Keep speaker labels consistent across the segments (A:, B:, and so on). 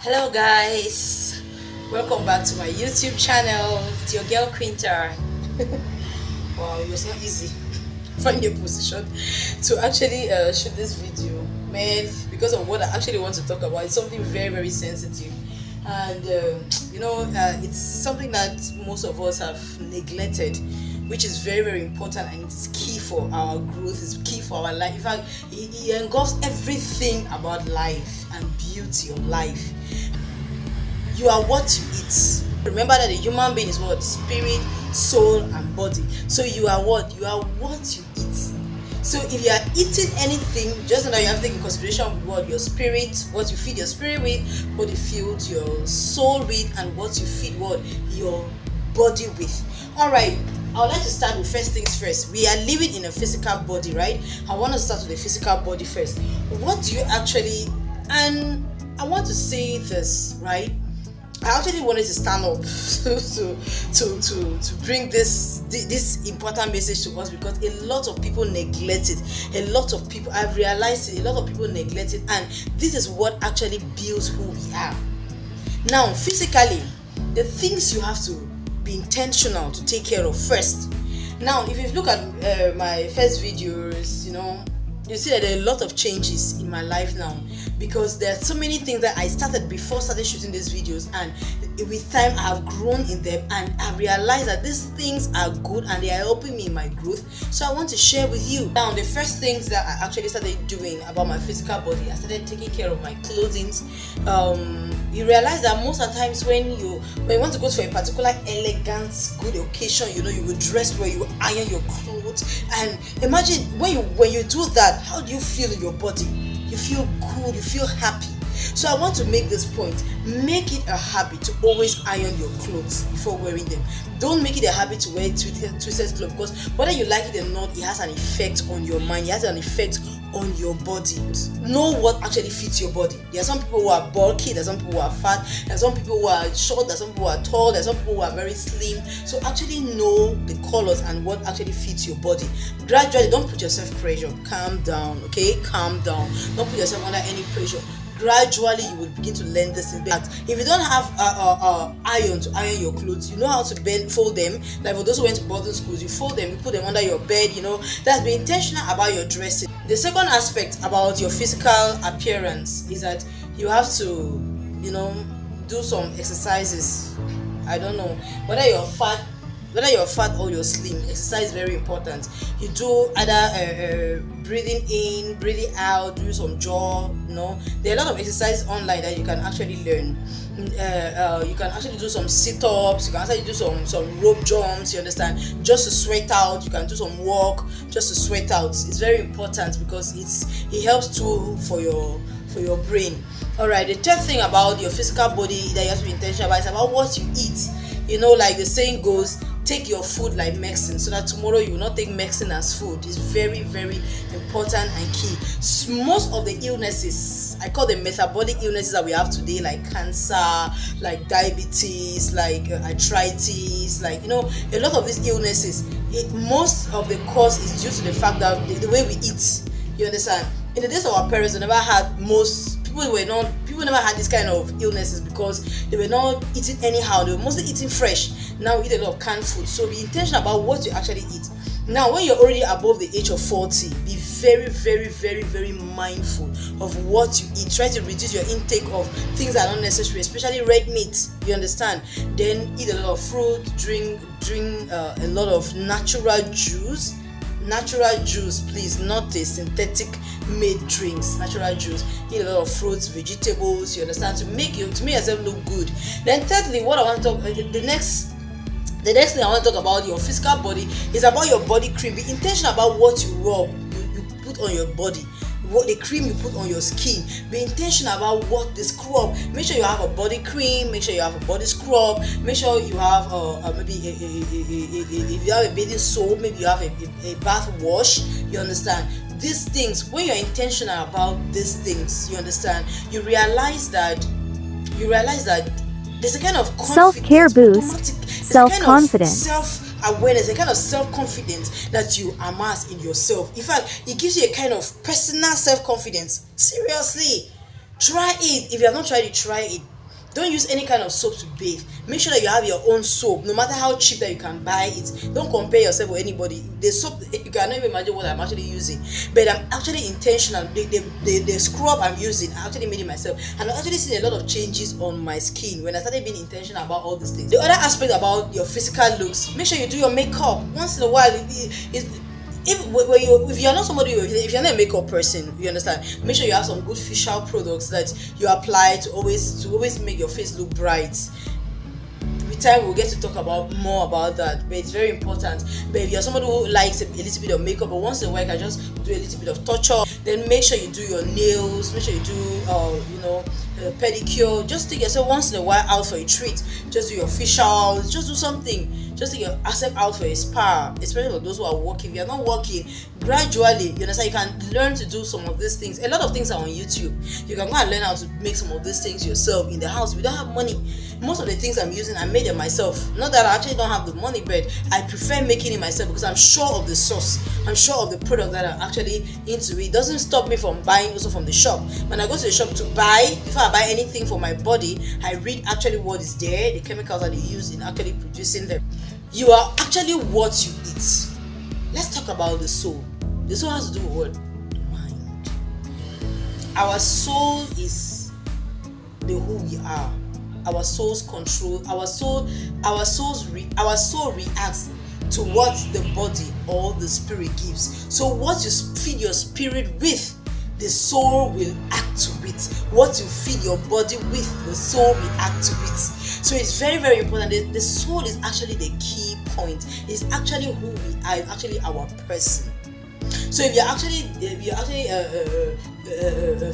A: Hello guys, welcome back to my YouTube channel. It's your girl Quinta. Wow, it was not easy finding a position to actually shoot this video, man, because of what I actually want to talk about. It's something very sensitive, and it's something that most of us have neglected, which is very important, and it's key for our growth. It's key for our life. In fact, it engulfs everything about life and beauty of life. You are what you eat. Remember that a human being is what? Spirit, soul, and body. So you are what? You are what you eat. So if you are eating anything, just know that you have to take in consideration what your spirit, what you feed your spirit with, what you feed your soul with, and what you feed what your body with. Alright, I would like to start with first things first. We are living in a physical body, right? I want to start with the physical body first. What do you actually, and I want to say this, right? I actually wanted to stand up to bring this important message to us, because a lot of people neglect it. A lot of people, I've realized it, a lot of people neglect it, and this is what actually builds who we are. Now, physically, the things you have to be intentional to take care of first. Now, if you look at my first videos, you see that there are a lot of changes in my life now, because there are so many things that I started before started shooting these videos, and with time I have grown in them, and I realized that these things are good and they are helping me in my growth. So I want to share with you. Now, the first things that I actually started doing about my physical body, I started taking care of my clothing. You realize that most of the times when you want to go to a particular elegant, good occasion, you will dress well, you will iron your clothes, and imagine when you do that, how do you feel in your body? You feel good, you feel happy. So I want to make this point. Make it a habit to always iron your clothes before wearing them. Don't make it a habit to wear twisted clothes, because whether you like it or not, it has an effect on your mind. It has an effect on your body. Know what actually fits your body. There are some people who are bulky, there are some people who are fat, there are some people who are short, there are some people who are tall, there are some people who are very slim. So actually know the colors and what actually fits your body. Gradually, don't put yourself pressure. Calm down, okay? Calm down. Don't put yourself under any pressure. Gradually you will begin to learn this in bed. If you don't have iron to iron your clothes, you know how to fold them. Like for those who went to boarding schools, you fold them, you put them under your bed. That's be intentional about your dressing. The second aspect about your physical appearance is that you have to do some exercises. I don't know whether you're fat or you're slim. Exercise is very important. You do either breathing in, breathing out, do some jaw. There are a lot of exercises online that you can actually learn. You can actually do some sit-ups. You can actually do some rope jumps. You understand? Just to sweat out. You can do some walk just to sweat out. It's very important because it helps too for your brain. All right. The third thing about your physical body that you have to be intentional about is about what you eat. Like the saying goes, take your food like medicine, so that tomorrow you will not take medicine as food. It's very important and key. Most of the illnesses, I call them metabolic illnesses that we have today, like cancer, like diabetes, like arthritis, like a lot of these illnesses, most of the cause is due to the fact that the way we eat. You understand? In the days of our parents, they never had people never had this kind of illnesses because they were not eating anyhow. They were mostly eating fresh. Now we eat a lot of canned food. So be intentional about what you actually eat. Now, when you're already above the age of 40, be very mindful of what you eat. Try to reduce your intake of things that are not necessary, especially red meat. You understand? Then eat a lot of fruit, drink a lot of natural juice, please, not a synthetic made drinks. Natural juice. Eat a lot of fruits, vegetables. You understand? To make yourself look good. Then thirdly, what I want to talk the next thing I want to talk about your physical body is about your body cream. Be intentional about what you rub, you put on your body, what the cream you put on your skin. Be intentional about what the scrub. Make sure you have a body cream. Make sure you have a body scrub. Make sure you have maybe if you have a bathing soap, maybe you have a bath wash. You understand? These things, when you're intentional about these things, you understand, you realize that there's a kind of
B: self-care boost, self-confidence,
A: self-awareness, a kind of self-confidence that you amass in yourself. In fact, it gives you a kind of personal self-confidence. Seriously, Try it. If you have not tried it, try it. Don't use any kind of soap to bathe. Make sure that you have your own soap, no matter how cheap that you can buy it. Don't compare yourself with anybody. The soap, you cannot even imagine what I'm actually using. But I'm actually intentional. The scrub I'm using, I actually made it myself. And I've actually seen a lot of changes on my skin when I started being intentional about all these things. The other aspect about your physical looks, make sure you do your makeup. Once in a while, if you're not somebody, if you're not a makeup person, you understand, make sure you have some good facial products that you apply to always make your face look bright. With time we'll get to talk about more about that, but it's very important. But if you're somebody who likes a little bit of makeup, but once in a while you can just do a little bit of touch up, then make sure you do your nails, make sure you do pedicure. Just take yourself once in a while out for a treat. Just do your facials, just do something. Just take yourself out for a spa, especially for those who are working. If you're not working, gradually, you understand, you can learn to do some of these things. A lot of things are on YouTube. You can go and learn how to make some of these things yourself in the house. We don't have money. Most of the things I'm using, I made them myself. Not that I actually don't have the money, but I prefer making it myself because I'm sure of the source. I'm sure of the product that I'm actually into. It doesn't stop me from buying also from the shop. When I go to the shop to buy, before I buy anything for my body, I read actually what is there, the chemicals that they use in actually producing them. You are actually what you eat. Let's talk about the soul. The soul has to do with what? Mind. Our soul is the who we are. Our soul's control. Our soul reacts to what the body or the spirit gives. So what you feed your spirit with, the soul will act to it. What you feed your body with, the soul will act to it. So it's very, very important. The soul is actually the key point. It's actually who we are. It's actually our person. So if you're actually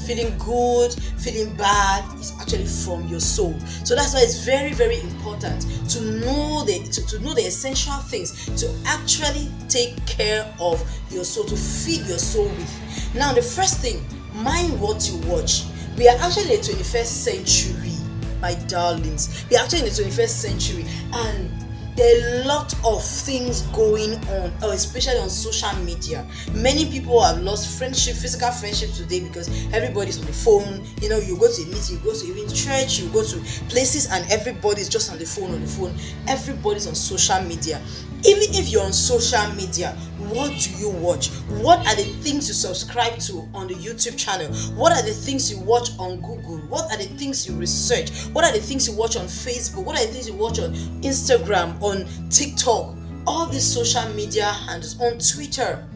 A: feeling good, feeling bad, it's actually from your soul. So that's why it's very, very important to know the essential things to actually take care of your soul, to feed your soul with. Now, the first thing, mind what you watch. We are actually in the 21st century, my darlings. We are actually in the 21st century, and there are a lot of things going on, especially on social media. Many people have lost friendship, physical friendship today because everybody's on the phone. You know, you go to a meeting, you go to even church, you go to places, and everybody's just on the phone. Everybody's on social media. Even if you're on social media, what do you watch? What are the things you subscribe to on the YouTube channel? What are the things you watch on Google? What are the things you research? What are the things you watch on Facebook? What are the things you watch on Instagram, on TikTok? All these social media handles, on Twitter.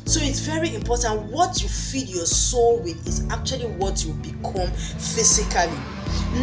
A: So it's very important. What you feed your soul with is actually what you become physically.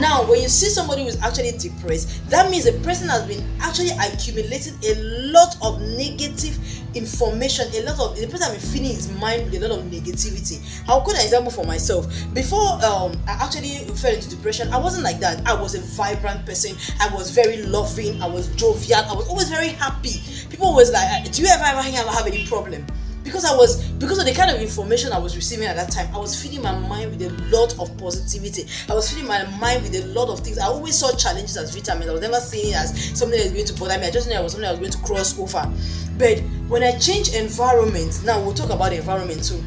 A: Now, when you see somebody who is actually depressed, that means the person has been actually accumulating a lot of negative information. The person has been filling his mind with a lot of negativity. I'll quote an example for myself. Before I actually fell into depression, I wasn't like that. I was a vibrant person. I was very loving. I was jovial. I was always very happy. People always like, do you ever have any problem? Because of the kind of information I was receiving at that time, I was feeding my mind with a lot of positivity. I was feeding my mind with a lot of things. I always saw challenges as vitamins. I was never seeing it as something that was going to bother me. I just knew it was something I was going to cross over. But when I changed environment, now we'll talk about the environment too.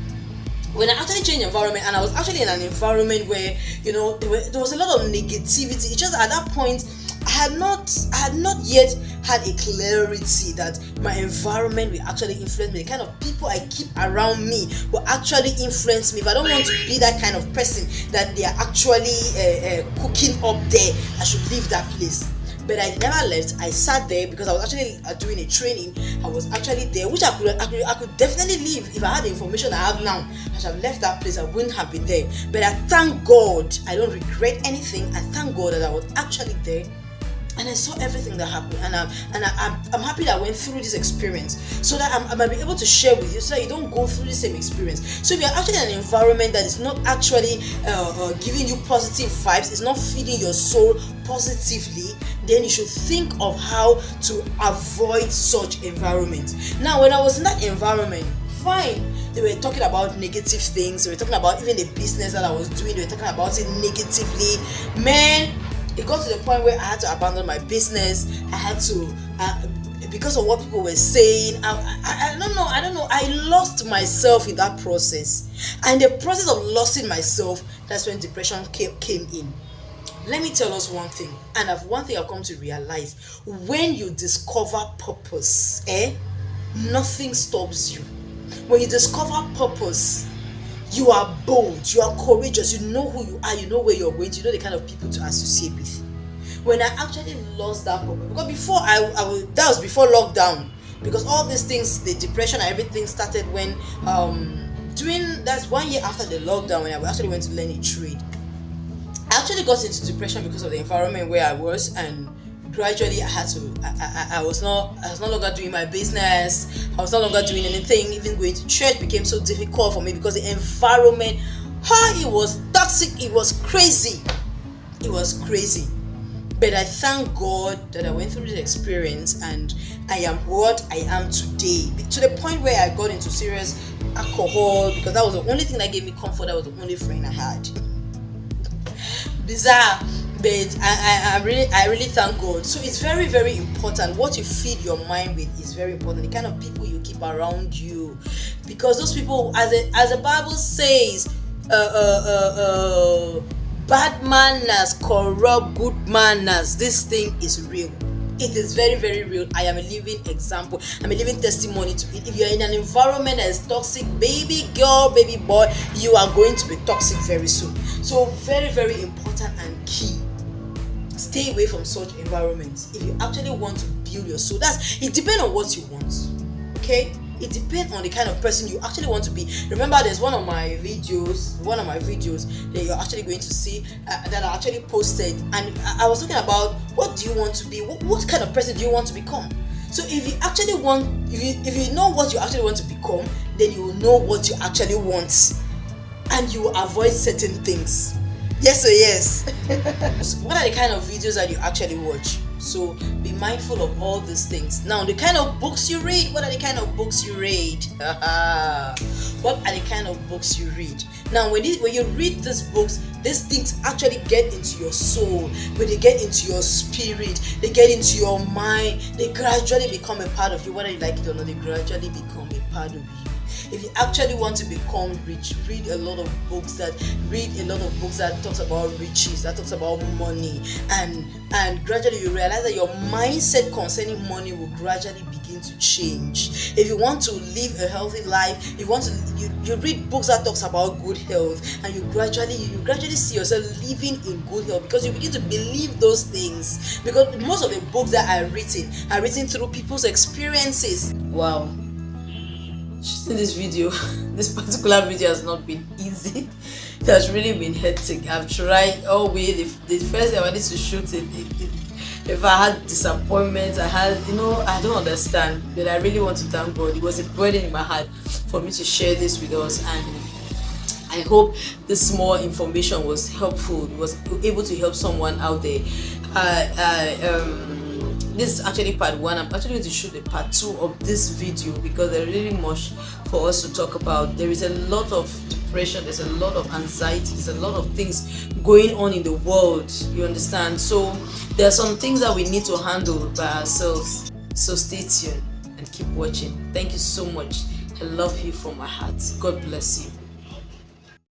A: When I actually changed environment, and I was actually in an environment where, there was a lot of negativity. It's just at that point, I had not yet had a clarity that my environment will actually influence me. The kind of people I keep around me will actually influence me. If I don't want to be that kind of person that they are actually cooking up there, I should leave that place. But I never left. I sat there because I was actually doing a training. I was actually there, which I could definitely leave if I had the information I have now. I should have left that place. I wouldn't have been there. But I thank God. I don't regret anything. I thank God that I was actually there. And I saw everything that happened, and I'm happy that I went through this experience, so that I might be able to share with you, so that you don't go through the same experience. So if you're actually in an environment that is not actually giving you positive vibes, it's not feeding your soul positively, then you should think of how to avoid such environment. Now, when I was in that environment, fine, they were talking about negative things. They were talking about even the business that I was doing. They were talking about it negatively. Man, it got to the point where I had to abandon my business. I had to because of what people were saying. I don't know. I lost myself in that process, and the process of losing myself, that's when depression came in. Let me tell us one thing, and one thing I've come to realize: when you discover purpose, nothing stops you. When you discover purpose, you are bold, you are courageous, you know who you are, you know where you're going to, you know the kind of people to associate with. When I actually lost that purpose, because before that was before lockdown, because all these things, the depression and everything started when that's 1 year after the lockdown, when I actually went to learn a trade. I actually got into depression because of the environment where I was, and gradually I was no longer doing my business. I was no longer doing anything. Even going to church became so difficult for me because the environment, it was toxic, it was crazy. But I thank God that I went through this experience, and I am what I am today, to the point where I got into serious alcohol, because that was the only thing that gave me comfort. That was the only friend I had. Bizarre, but I really thank God. So it's very, very important. What you feed your mind with is very important. The kind of people you keep around you, because those people, as the Bible says, bad manners corrupt good manners. This thing is real. It is very, very real. I am a living example. I'm a living testimony to it. If you're in an environment that is toxic, baby girl, baby boy, you are going to be toxic very soon. So very, very important and key. Stay away from such environments if you actually want to build your soul. It depends on what you want. Okay? It depends on the kind of person you actually want to be. Remember, there's one of my videos that you're actually going to see that I actually posted, and I was talking about what do you want to be, what kind of person do you want to become. So if you actually want, if you know what you actually want to become, then you will know what you actually want, and you will avoid certain things. Yes or yes. What are the kind of videos that you actually watch? So be mindful of all these things. Now, the kind of books you read. What are the kind of books you read? What are the kind of books you read? Now, when you read these books, these things actually get into your soul. When they get into your spirit, they get into your mind. They gradually become a part of you. Whether you like it or not, they gradually become a part of you. If you actually want to become rich, read a lot of books that talks about riches, that talks about money, and gradually you realize that your mindset concerning money will gradually begin to change. If you want to live a healthy life, you read books that talks about good health, and you gradually see yourself living in good health, because you begin to believe those things. Because most of the books that are written through people's experiences. Wow. Shooting this particular video has not been easy. It has really been hectic. I've tried all way. The first day I wanted to shoot it, if I had disappointments, I don't understand, but I really want to thank God. It was a burden in my heart for me to share this with us, and I hope this small information was helpful. It was able to help someone out there. This is actually part 1. I'm actually going to shoot the part 2 of this video, because there's really much for us to talk about. There is a lot of depression, there's a lot of anxiety, there's a lot of things going on in the world, you understand? So there are some things that we need to handle by ourselves. So stay tuned and keep watching. Thank you so much. I love you from my heart. God bless you.